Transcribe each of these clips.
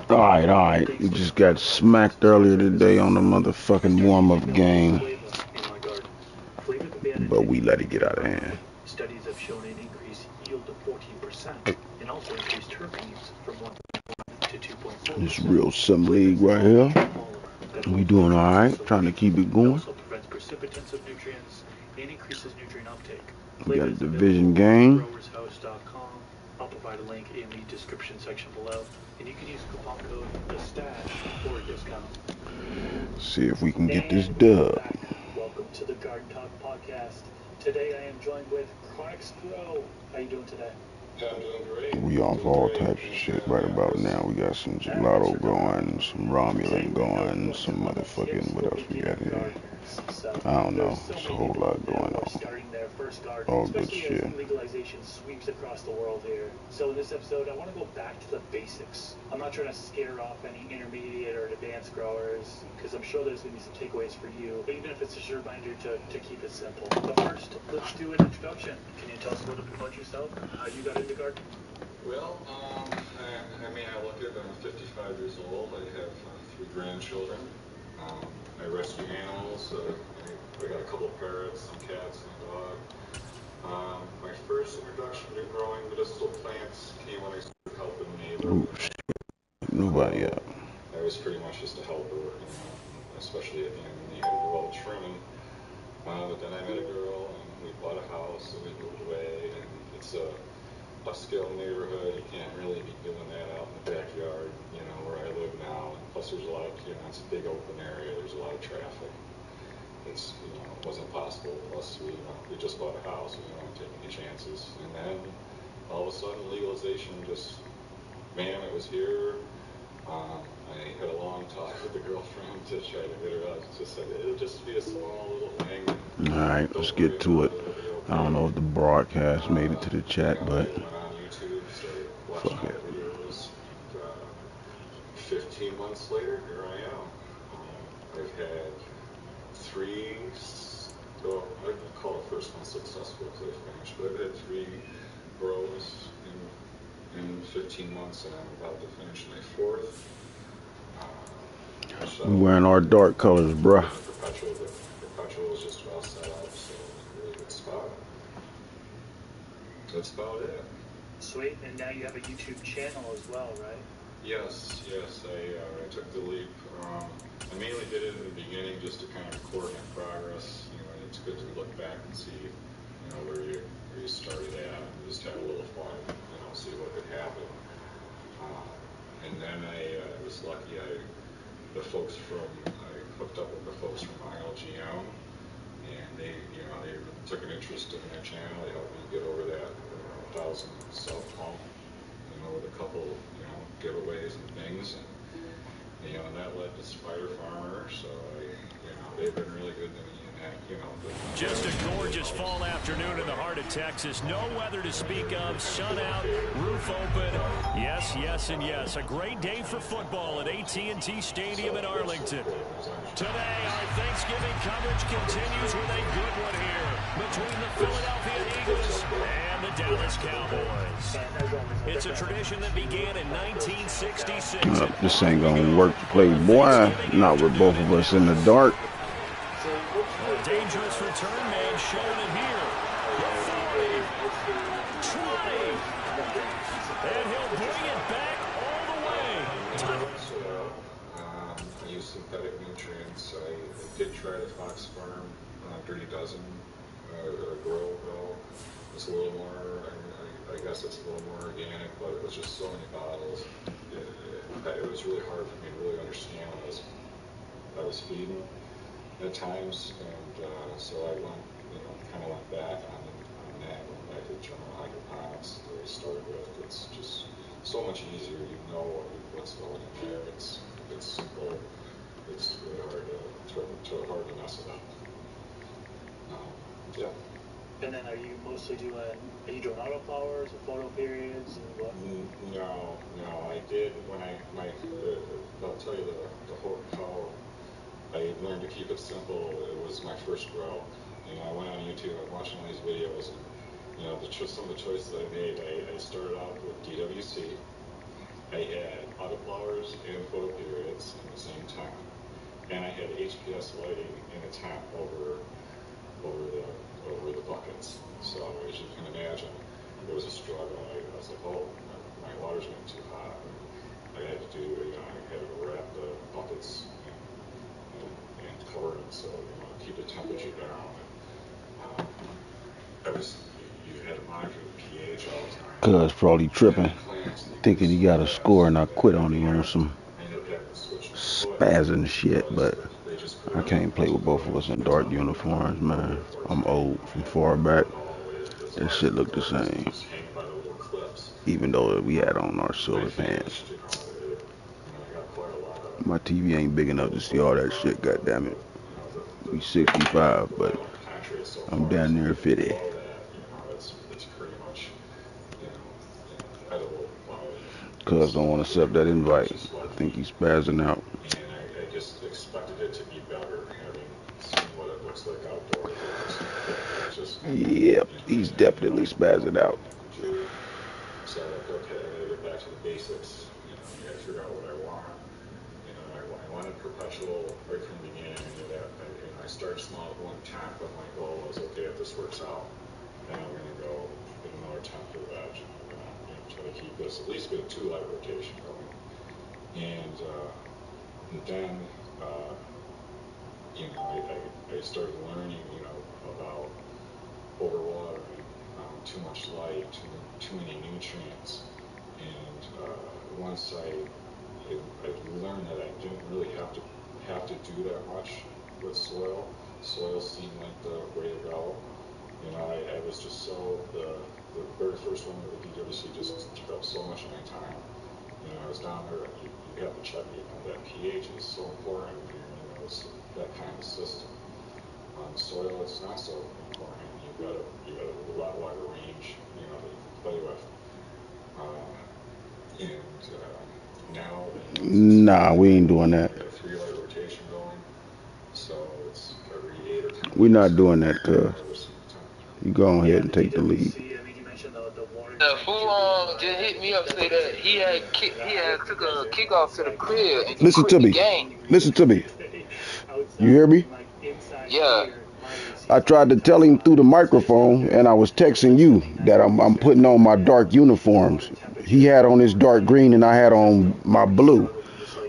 Alright. We just got smacked earlier today on the motherfucking warm-up game. But we let it get out of hand. Studies have shown an increased yield of 14% and also increased terpenes from 1 to 2.4%. This RealSim league right here. We doing alright, trying to keep it going. Also prevents precipitants of nutrients and increases nutrient uptake. We got a division game. I'll provide a link in the description section below, and you can use coupon code THESTASH for a discount. See if we can get this dub. Welcome to the Garden Talk podcast. Today I am joined with Chronic Scro. How you doing today? Yeah, I'm doing great. We off all types of shit right about now. We got some gelato going, some Romulan going, some motherfucking, what else we got here? I don't know. There's a whole lot going on. All good shit. Legalization sweeps across the world here. So in this episode, I want to go back to the basics. I'm not trying to scare off any intermediate or advanced growers, because I'm sure there's going to be some takeaways for you, but even if it's just a reminder to keep it simple. But first, let's do an introduction. Can you tell us a little bit about yourself? How you got into gardening? Well, I look at it, I'm 55 years old. I have 3 grandchildren. I rescue animals. I got a couple of parrots, some cats, and a dog. My first introduction to growing medicinal plants came when I started helping neighbors. Nobody up. I was pretty much just a helper, especially at the end when you had to do all the trimming. But then I met a girl, and we bought a house, and we moved away, and it's a upscale neighborhood. You can't really be doing that out in the backyard, where I live now. And plus there's a lot of, it's a big open area, there's a lot of traffic. It's, it wasn't possible. Plus we just bought a house, we didn't want to take any chances. And then all of a sudden legalization it was here. I had a long talk with the girlfriend to try to get her out. Just said it'll just be a small little thing. Alright, let's get to it. I don't know if the broadcast made it to the chat, but fuck it. 15 months later, here I am. I've had 3, I'd call the first one successful because I finished, but I've had 3 grows in 15 months, and I'm about to finish my 4th. We wearing our dark colors, bruh. Perpetual is just well set up, so it's a really good spot. That's about it. Sweet, and now you have a YouTube channel as well, right? Yes, I took the leap. I mainly did it in the beginning just to kind of record my progress. It's good to look back and see, where you started at, and just have a little fun, see what could happen. And then I was lucky. I hooked up with the folks from ILGM, and they took an interest in my channel. They helped me get over that 1,000 sub hump, with a couple, giveaways and things, and that led to Spider Farmer. So they've been really good to me. Just a gorgeous fall afternoon in the heart of Texas. No weather to speak of. Sun out, roof open. Yes, yes, and yes. A great day for football at AT&T Stadium in Arlington. Today, our Thanksgiving coverage continues with a good one here between the Philadelphia Eagles and the Dallas Cowboys. It's a tradition that began in 1966. This ain't gonna work, Playboy. Not with both of us in the dark. Dangerous return man showing it here. 40, 20, and he'll bring it back all the way. I use synthetic nutrients. I did try the Fox Farm Dirty Dozen grow. It's a little more, I guess it's a little more organic, but it was just so many bottles. It was really hard for me to really understand what I was feeding at times, and so I kind of went back on that, went back to the general hydroponics that I started with. It's just so much easier. You know what's going in there. It's simple. It's really hard to mess it up. Yeah. And then are you doing autoflowers or photo periods and what? No, I did when I'll tell you how I learned to keep it simple. It was my first grow. I went on YouTube, I watched all these videos, and some of the choices I made, I started out with DWC, I had autoflowers and photo periods in the same time, and I had HPS lighting in a tent over the buckets. So as you can imagine, it was a struggle. I was like, oh, my water's getting too hot. I had to do, I had to wrap the buckets and cover them so keep the temperature down. You had to monitor the pH all the time. Cuz probably tripping, thinking he got a score, and I quit on him on some spazzing shit, but I can't play with both of us in dark uniforms, man. I'm old from far back. That shit look the same. Even though we had on our silver pants. My TV ain't big enough to see all that shit, goddammit. We 65, but I'm down near 50. Cuz don't want to accept that invite. I think he's spazzing out. And I just expected it to be better, having seen what it looks like outdoors. Yep, he's definitely spazzing out. So like, okay, I gotta get back to the basics. I gotta figure out what I want. I wanted perpetual right from the beginning. I started small at one time, but my goal was, okay, if this works out, then I'm gonna go get another time for the veg. Try to keep this, at least get a 2 light rotation going. And then, I started learning, about overwatering, too much light, too many nutrients. And once I learned that I didn't really have to do that much with soil. Soil seemed like the way to go. I was just so the very first one with the DWC just took up so much of my time. I was down there. You have to check. That pH is so important. It's that kind of system. On soil, it's not so important. You got a lot wider range. That you can play with. Now. Nah, we ain't doing that. 3 light rotation going. So it's every 8 or 10. We're not doing that, cuz. You go ahead and take the lead. The fool just hit me up, say that he had took a kickoff to the crib. And Listen to me. Listen to me. You hear me? Yeah. I tried to tell him through the microphone, and I was texting you that I'm putting on my dark uniforms. He had on his dark green, and I had on my blue.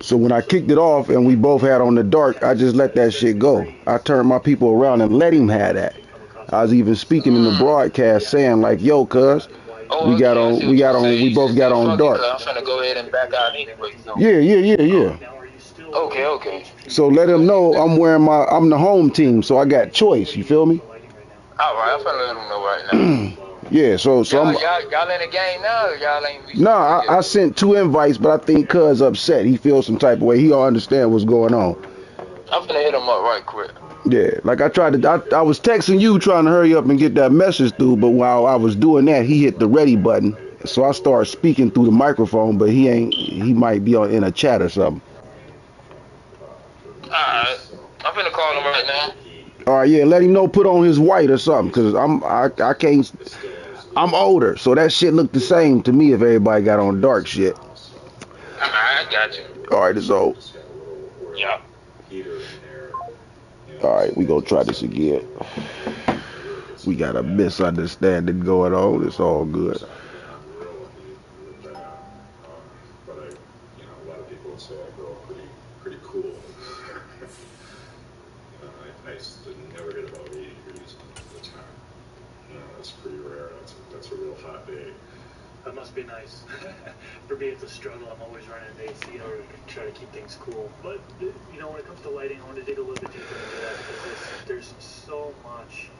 So when I kicked it off, and we both had on the dark, I just let that shit go. I turned my people around and let him have that. I was even speaking in the broadcast, saying like, "Yo, cuz, we both got on dark." I'm trying to go ahead and back out anyway. So. Yeah. Okay. So let him know I'm the home team, so I got choice. You feel me? All right, I'm finna let him know right now. Yeah. So y'all in the game now, or y'all ain't? Nah, I sent 2 invites, but I think Cuz upset. He feels some type of way. He don't understand what's going on. I'm finna hit him up right quick. Yeah, like I was texting you trying to hurry up and get that message through, but while I was doing that, he hit the ready button. So I started speaking through the microphone, but he might be in a chat or something. Alright, I'm finna call him right now. Alright, yeah, let him know put on his white or something, cause I can't. I'm older, so that shit look the same to me if everybody got on dark shit. Alright, I got you. Alright, it's old. Yeah. Alright, we gonna try this again. We got a misunderstanding going on. It's all good. But a lot of people would say I grow up pretty cool. I never hit about 80 degrees at the time. That's pretty rare. That's a real hot day. That must be nice. For me, it's a struggle. I'm always running an AC to try to keep things cool. But, when it comes to lighting, I want to dig a little bit deeper into that because there's so much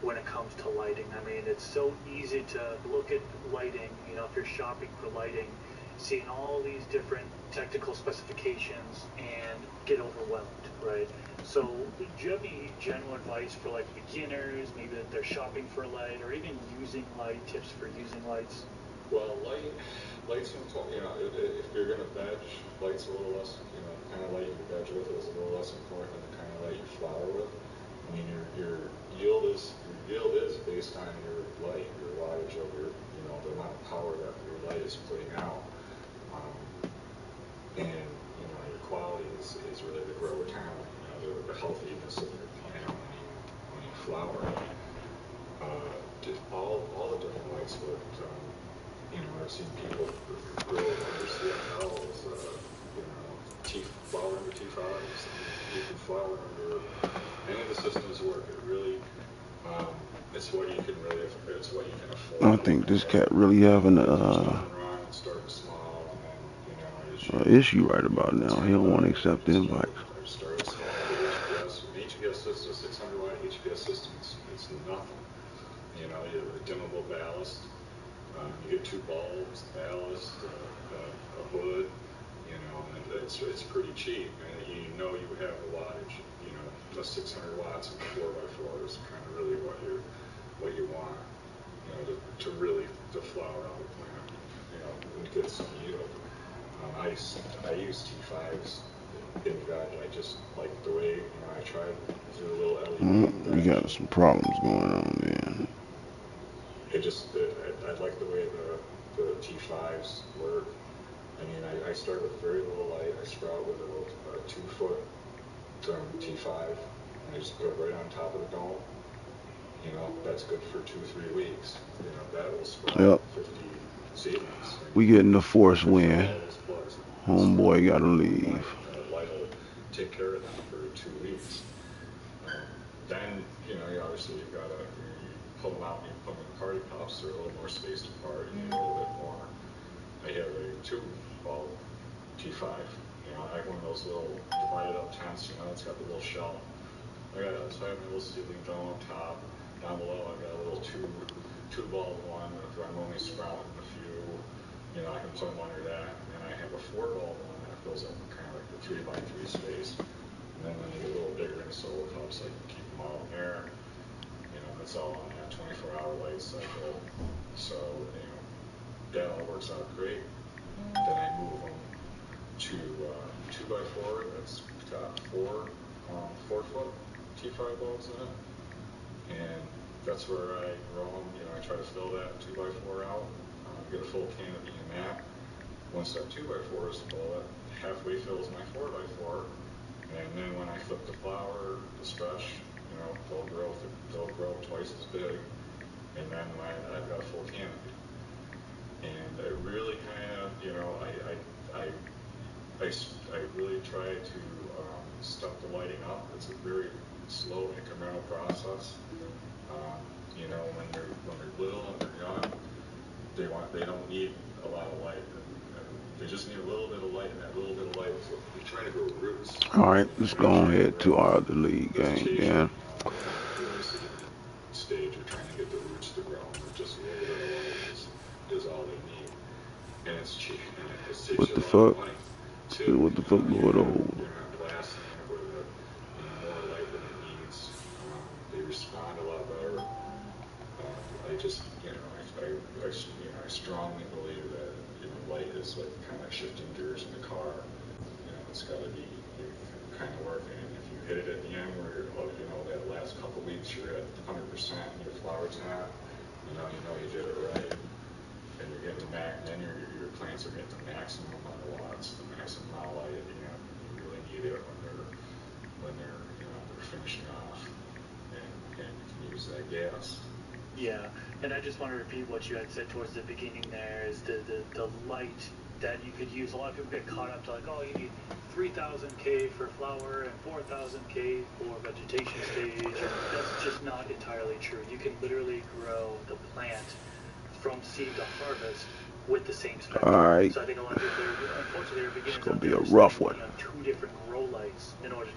when it comes to lighting. I mean, it's so easy to look at lighting, if you're shopping for lighting, seeing all these different technical specifications and get overwhelmed, right? So, do you have any general advice for beginners, maybe that they're shopping for light or even using light, tips for using lights? Well, light's important. If you're gonna veg, light's a little less. The kind of light you veg with is a little less important than the kind of light you flower with. I mean, your yield is based on your light, your wattage of the amount of power that your light is putting out. healthiness of your plant when you flower. All the different lights work. I've seen people grow under CFLs, flower under T5s. You can flower under any of the systems work. It really, it's what you can afford. I think this cat really having Starting small, issue right about now. He don't want to accept the invite. Started small with HPS system, 600 watt HPS system. It's nothing. You have a dimmable ballast. You get 2 bulbs, ballast, a hood. And it's pretty cheap. And you have the wattage. The 600 watts and 4x4 is kind of really what you want. To really flower out the plant. And get some yield. I use T5s. In fact, I just like the way I tried to do a little LED. We got some problems going on there. I like the way the T5s work. I start with very little light. I sprout with a 2-foot T5, and I just put it right on top of the dome. That's good for 2-3 weeks. That will sprout 50 seedlings. We getting the force wind. Homeboy gotta leave. Light will take care of them for 2 weeks. Then, obviously you've got to pull them out and you put them in party cups. They're a little more spaced apart. You need a little bit more. I have a 2-bulb T5. I have one of those little divided up tents. It's got the little shell. So I have my little seedling dome on top. Down below, I've got a little 2-bulb one. If I'm only sprouting a few, I can put them under that. And I have a 4-bulb one that fills up kind of like the 3x3 space. And then when they get a little bigger in the solo cups, I can keep them all in there. It's all on that 24-hour light cycle. So, that all works out great. Then I move them to 2x4. That's got 4-foot T5 bulbs in it. And that's where I grow them. I try to fill that 2x4 out, get a full canopy in that. Once that 2x4 is full, that halfway fills my 4x4. And then when I flip the flower, the stretch, they'll grow twice as big. And then I've got a full canopy. And it really kind of, I really try to step the lighting up. It's a very slow incremental process. When they're little and they're young, they don't need a lot of light. They just need a little bit of light, and that little bit of light is what we try to grow roots. All right, let's go ahead to our other league game, yeah. Stage, you're trying to get the roots to grow, and just a little bit of light is all they need. And it's cheap, and it takes what you the a lot fuck? of money. Too. What the fuck going on? Blasting it with more light than it needs. They respond a lot better. I strongly believe that light is like kind of shifting gears in the car. It's got to be kind of working. And if you hit it at the end where that last couple weeks you're at 100% and your flower's not, you did it right. And you're getting the max. Then your plants are getting the maximum amount of watts, the maximum amount of light. You really need it when they're finishing off, and you can use that gas. Yeah, and I just want to repeat what you had said towards the beginning there is the light that you could use. A lot of people get caught up to you need 3,000 K for flower and 4,000 K for vegetation stage, and that's just not entirely true. You can literally grow the plant from seed to harvest with the same spectrum. All right. So I think a lot of people, unfortunately, are beginners. It's gonna be a rough one. 2 different grow lights in order to